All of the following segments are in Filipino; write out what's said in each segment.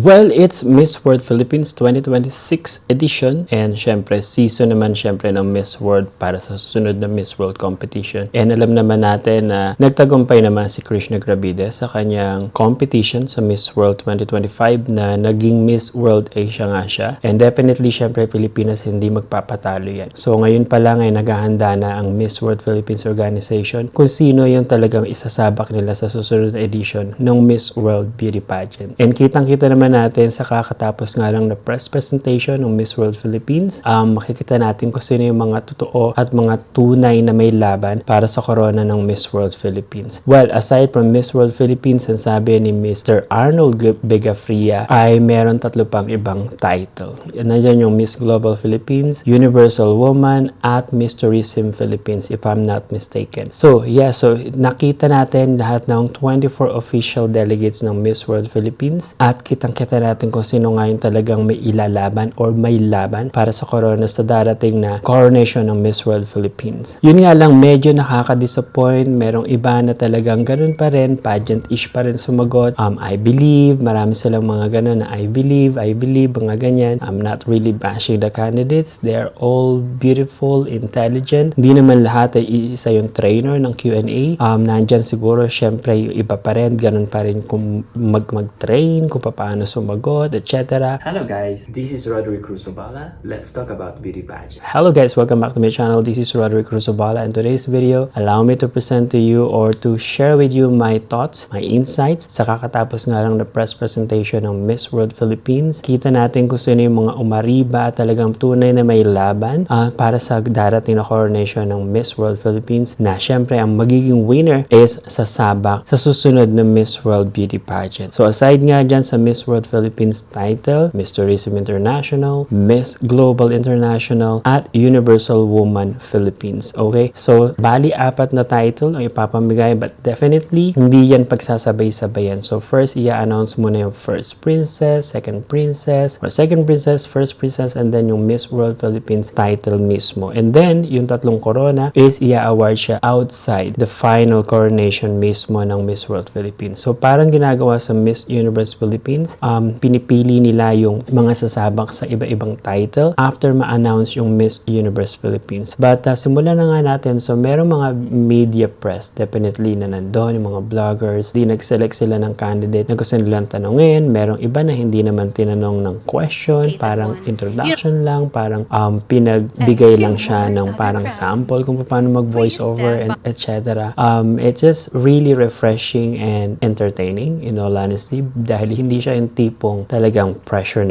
Well, it's Miss World Philippines 2026 edition and syempre season naman syempre ng Miss World para sa susunod na Miss World competition. And alam naman natin na nagtagumpay naman si Krishna Gravide sa kanyang competition sa Miss World 2025 na naging Miss World Asia nga siya. And definitely syempre Pilipinas hindi magpapatalo yan. So ngayon pa lang ay naghahanda na ang Miss World Philippines organization kung sino yung talagang isasabak nila sa susunod na edition ng Miss World Beauty Pageant. And kitang-kita naman natin sa kakatapos nga lang na press presentation ng Miss World Philippines, makikita natin kung sino yung mga totoo at mga tunay na may laban para sa corona ng Miss World Philippines. Well, aside from Miss World Philippines, ang sabi ni Mr. Arnold Bigafria ay meron tatlo pang ibang title. Nandiyan yung Miss Global Philippines, Universal Woman, at Miss Tourism Philippines if I'm not mistaken. So nakita natin lahat ng 24 official delegates ng Miss World Philippines at kitang-kita natin kung sino nga yung talagang may ilalaban or may laban para sa corona sa darating na coronation ng Miss World Philippines. Yun nga lang, medyo nakaka-disappoint. Merong iba na talagang ganun pa rin, pageant-ish pa rin sumagot. I believe, marami silang mga ganun na I believe, mga ganyan. I'm not really bashing the candidates. They're all beautiful, intelligent. Hindi naman lahat ay isa yung trainer ng Q&A. Nandyan siguro, syempre, yung iba pa rin, ganun pa rin kung mag-train, kung paano sumagot, etc. Hello guys, this is Roderick Cruzobala. Let's talk about beauty pageant. Hello guys, welcome back to my channel. This is Roderick Cruzobala, and today's video, allow me to present to you or to share with you my thoughts, my insights sa kakatapos nga lang na press presentation ng Miss World Philippines. Kita natin kung sino yung mga umariba at talagang tunay na may laban para sa darating na coronation ng Miss World Philippines na syempre ang magiging winner is sasabak sa susunod na Miss World Beauty Pageant. So aside nga dyan sa Miss World Philippines title, Miss Tourism International, Miss Global International, at Universal Woman Philippines. Okay? So, bali apat na title ang ipapamigay but definitely hindi yan pagsasabay-sabayan. So, first, i-announce muna yung first princess, second princess, first princess, and then yung Miss World Philippines title mismo. And then, yung tatlong corona is i-award siya outside the final coronation mismo ng Miss World Philippines. So, parang ginagawa sa Miss Universe Philippines, pinipili nila yung mga sasabak sa iba-ibang title after ma-announce yung Miss Universe Philippines. But simulan na nga natin. So merong mga media press definitely na nandun, yung mga bloggers, di nag-select sila ng candidate na gusto nilang tanungin. Merong iba na hindi naman tinanong ng question, parang introduction lang, parang pinagbigay lang siya ng parang sample kung paano mag-voice over and etc. It's just really refreshing and entertaining in all honesty dahil hindi siya yung tipong talagang pressure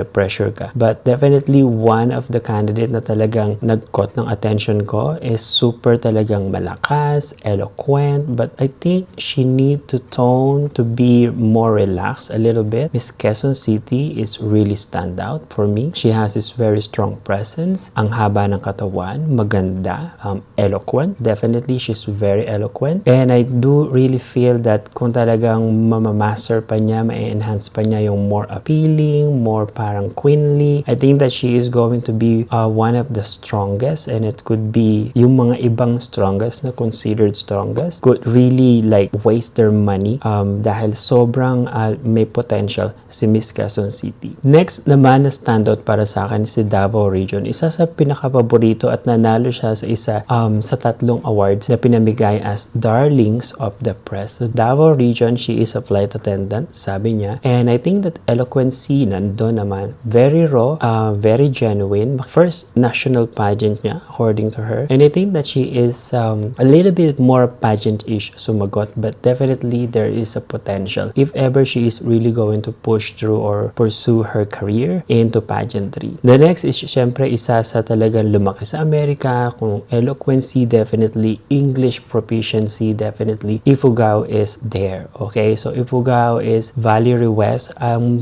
ka. But definitely one of the candidate na talagang nag-caught ng attention ko is super talagang malakas, eloquent, but I think she need to tone to be more relaxed a little bit. Miss Quezon City is really stand out for me. She has this very strong presence. Ang haba ng katawan, maganda, eloquent. Definitely she's very eloquent. And I do really feel that kung talagang mamamaster pa niya, ma-enhance pa niya yung more appealing, more parang queenly. I think that she is going to be one of the strongest, and it could be yung mga ibang strongest na considered strongest could really like waste their money dahil sobrang may potential si Miss Quezon City. Next naman na standout para sa akin si Davao Region. Isa sa pinakapaborito at nanalo siya sa isa sa tatlong awards na pinamigay as Darlings of the Press. Sa Davao Region, she is a flight attendant, sabi niya. And I think that eloquency nandun naman. Very raw, very genuine. First national pageant niya, according to her. And I think that she is a little bit more pageant-ish sumagot, but definitely there is a potential if ever she is really going to push through or pursue her career into pageantry. The next is syempre isa sa talagang lumaki sa Amerika, kung eloquency, definitely English proficiency, definitely Ifugao is there. Okay, so Ifugao is Valerie West.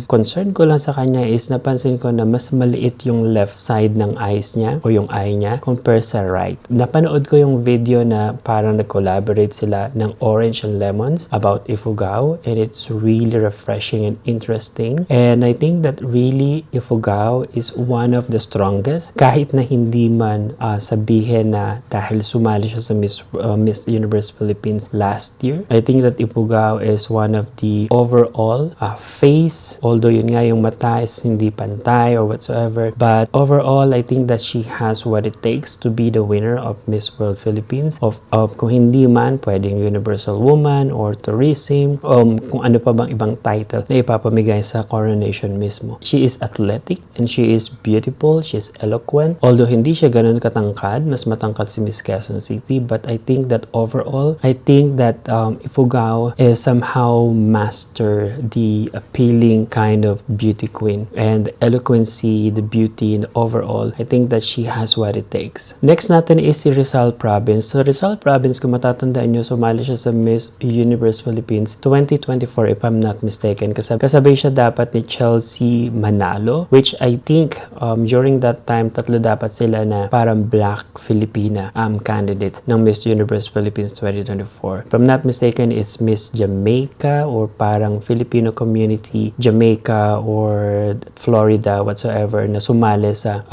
Concern ko lang sa kanya is napansin ko na mas maliit yung left side ng eyes niya o yung eye niya compare sa right. Napanood ko yung video na parang nag-collaborate sila ng Orange and Lemons about Ifugao, and it's really refreshing and interesting. And I think that really Ifugao is one of the strongest kahit na hindi man sabihin na dahil sumali siya sa Miss Universe Philippines last year. I think that Ifugao is one of the overall face Although yun nga, yung mata is hindi pantay or whatsoever. But overall, I think that she has what it takes to be the winner of Miss World Philippines. Of kung hindi man, pwedeng Universal Woman or Tourism, kung ano pa bang ibang title na ipapamigay sa coronation mismo. She is athletic and she is beautiful, she is eloquent. Although hindi siya ganun katangkad, mas matangkad si Miss Quezon City, but I think that overall, I think that Ifugao is somehow master the appealing kind of beauty queen, and the eloquency, the beauty, and overall, I think that she has what it takes. Next natin is si Rizal Province. So Rizal Province, kung matatandaan nyo, sumali siya sa Miss Universe Philippines 2024 if I'm not mistaken. Kasabay siya dapat ni Chelsea Manalo, which I think during that time, tatlo dapat sila na parang Black Filipina candidate ng Miss Universe Philippines 2024. If I'm not mistaken, it's Miss Jamaica or parang Filipino community Jamaica or Florida whatsoever na sumali sa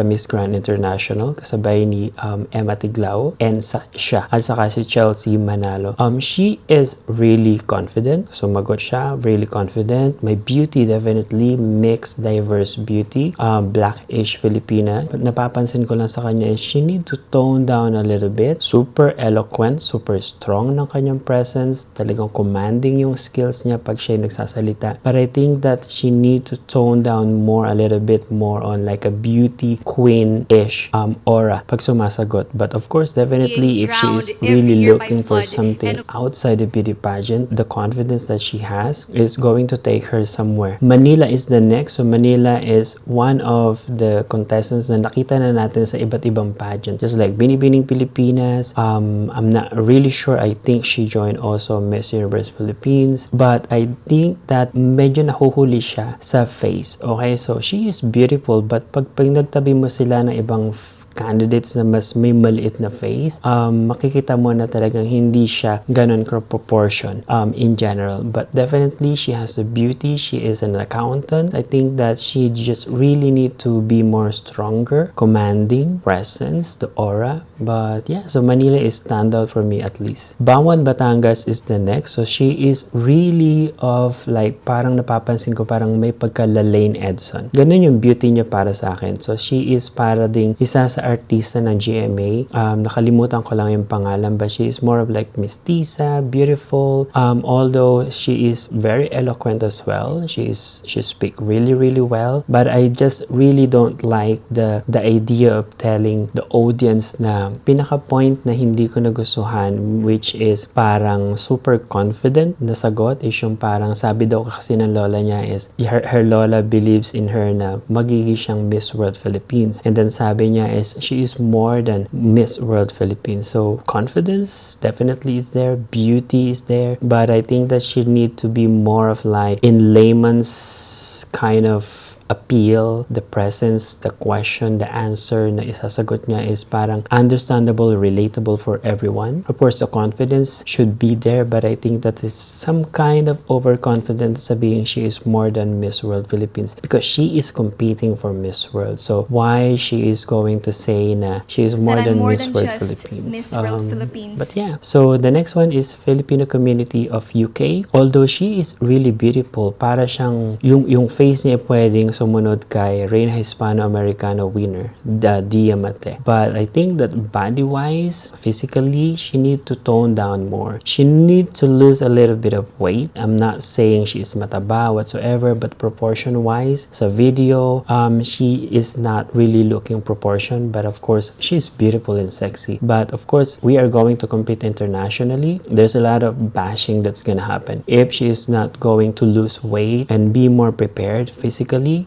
Miss Grand International kasabay ni Emma Tiglao and siya at saka si Chelsea Manalo. She is really confident. Sumagot siya, really confident. May beauty, definitely mixed, diverse beauty. Blackish Filipina. Napapansin ko lang sa kanya is she need to tone down a little bit. Super eloquent, super strong ng kanyang presence. Talagang commanding yung skills niya pag siya nagsasalita. But I think that she need to tone down more, a little bit more on like a beauty queen-ish aura pag sumasagot. But of course, definitely if she is really looking for something outside the beauty pageant, the confidence that she has is going to take her somewhere. Manila is the next. So Manila is one of the contestants na nakita na natin sa iba't ibang pageant. Just like Binibining Pilipinas. I'm not really sure. I think she joined also Miss Universe Philippines. But I think that medyo nahuhuli siya sa face. Okay, so she is beautiful but pag nagtabi mo sila ng ibang candidates na mas may maliit na face, makikita mo na talagang hindi siya ganun proportion in general. But definitely, she has the beauty. She is an accountant. I think that she just really need to be more stronger, commanding presence, the aura. But yeah, so Manila is standout for me at least. Bawon Batangas is the next. So she is really of like, parang napapansin ko parang may pagka-Lalaine Edson. Ganun yung beauty niya para sa akin. So she is para ding isa sa artista ng GMA. Nakalimutan ko lang yung pangalan, but she is more of like mestiza, beautiful. Although she is very eloquent as well. She speak really, really well. But I just really don't like the idea of telling the audience na pinaka-point na hindi ko nagustuhan, which is parang super confident na sagot is yung parang sabi daw kasi ng lola niya is her lola believes in her na magiging siyang Miss World Philippines. And then sabi niya is she is more than Miss World Philippines. So confidence definitely is there, beauty is there, but I think that she need to be more of like in layman's kind of appeal, the presence, the question, the answer na isasagot niya is parang understandable, relatable for everyone. Of course, the confidence should be there, but I think that is some kind of overconfident sabihin she is more than Miss World Philippines because she is competing for Miss World. So why she is going to say na she is more than Miss World Philippines? Miss World Philippines. But yeah, so the next one is Filipino community of UK. Although she is really beautiful, para siyang yung face niya pwedeng sumunod kay Reina Hispano-Americana winner, the Diamante. But I think that body-wise, physically, she need to tone down more. She need to lose a little bit of weight. I'm not saying she is mataba whatsoever, but proportion-wise, sa video, she is not really looking proportion. But of course, she's beautiful and sexy. But of course, we are going to compete internationally. There's a lot of bashing that's gonna happen. If she is not going to lose weight and be more prepared physically,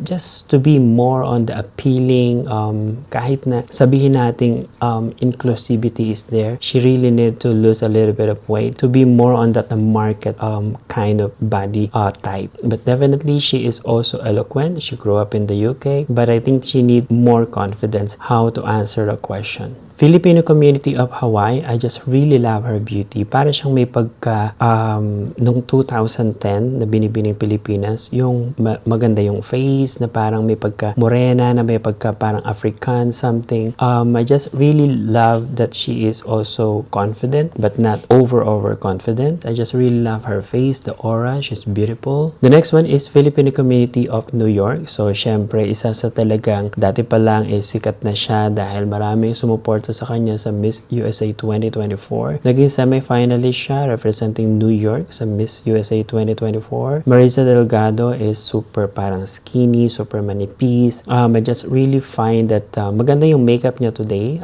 just to be more on the appealing, kahit na sabihin nating inclusivity is there, she really need to lose a little bit of weight to be more on that market kind of body type. But definitely she is also eloquent. She grew up in the UK, but I think she need more confidence how to answer a question. Filipino community of Hawaii, I just really love her beauty. Para siyang may pagka, nung 2010 na binibining Pilipinas, yung maganda yung face, na parang may pagka morena, na may pagka parang African something. I just really love that she is also confident, but not over confident. I just really love her face, the aura, she's beautiful. The next one is Filipino community of New York. So, syempre, isa sa talagang, dati pa lang, sikat na siya dahil maraming sumuporta sa kanya sa Miss USA 2024. Naging semi-finalist siya representing New York sa Miss USA 2024. Marisa Delgado is super parang skinny, super manipis. I just really find that maganda yung makeup niya today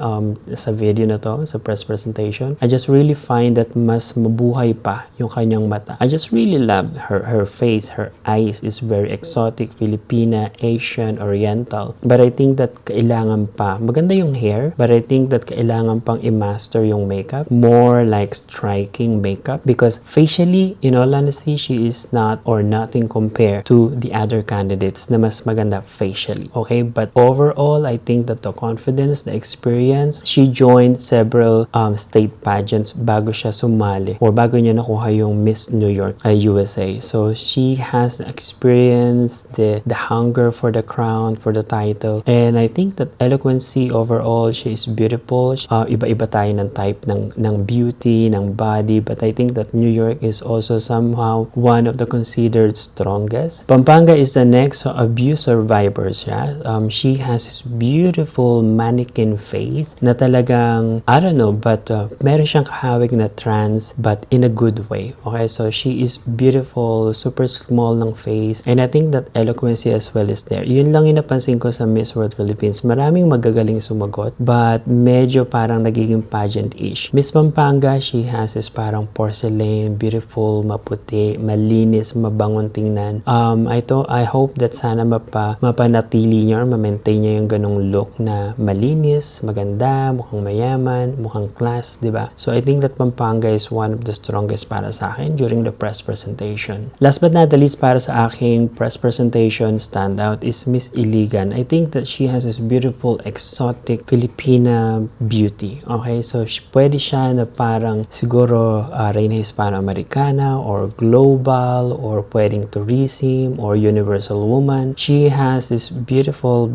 sa video na to, sa press presentation. I just really find that mas mabuhay pa yung kanyang mata. I just really love her face, her eyes is very exotic, Filipina, Asian, Oriental. But I think that kailangan pa, maganda yung hair, but I think that kailangan pang i-master yung makeup. More like striking makeup because facially, in all honesty, she is not or nothing compared to the other candidates na mas maganda facially. Okay? But overall, I think that the confidence, the experience, she joined several state pageants bago siya sumali or bago niya nakuha yung Miss New York USA. So, she has experience, the hunger for the crown, for the title. And I think that eloquency overall, she is beautiful. Iba-iba tayo ng type ng beauty, ng body, but I think that New York is also somehow one of the considered strongest. Pampanga is the next, so abuse survivor siya. She has this beautiful mannequin face na talagang, I don't know, but meron siyang kahawig na trans, but in a good way. Okay, so she is beautiful, super small ng face, and I think that eloquency as well is there. Yun lang yung napansin ko sa Miss World Philippines. Maraming magagaling sumagot, but medyo parang nagiging pageant-ish. Miss Pampanga, she has this parang porcelain, beautiful, maputi, malinis, mabangon tingnan. I hope that sana mapanatili niya or ma-maintain niya yung ganong look na malinis, maganda, mukhang mayaman, mukhang class, di ba? So I think that Pampanga is one of the strongest para sa akin during the press presentation. Last but not the least para sa aking press presentation standout is Miss Iligan. I think that she has this beautiful, exotic, Filipina beauty. Okay, so pwede siya na parang siguro Reina Hispano-Americana or global or pwedeng tourism or universal woman. She has this beautiful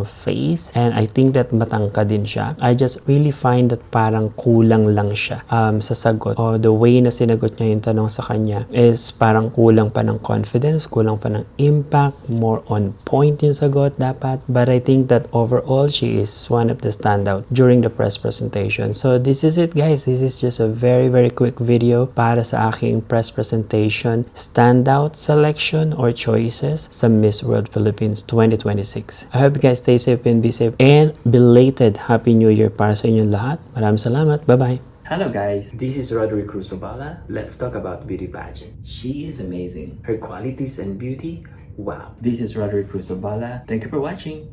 face, and I think that matangka din siya. I just really find that parang kulang lang siya sa sagot, or the way na sinagot niya yung tanong sa kanya is parang kulang pa ng confidence, kulang pa ng impact, more on point yung sagot dapat. But I think that overall she is one of the standout during the press presentation. So this is it, guys. This is just a very quick video para sa aking press presentation standout selection or choices sa Miss World Philippines 2026. I hope you guys stay safe and be safe, and belated Happy New Year para sa inyong lahat. Maraming salamat. Bye-bye. Hello guys, this is Roderick Cruzobala. Let's talk about beauty pageant. She is amazing. Her qualities and beauty, wow. This is Roderick Cruzobala. Thank you for watching.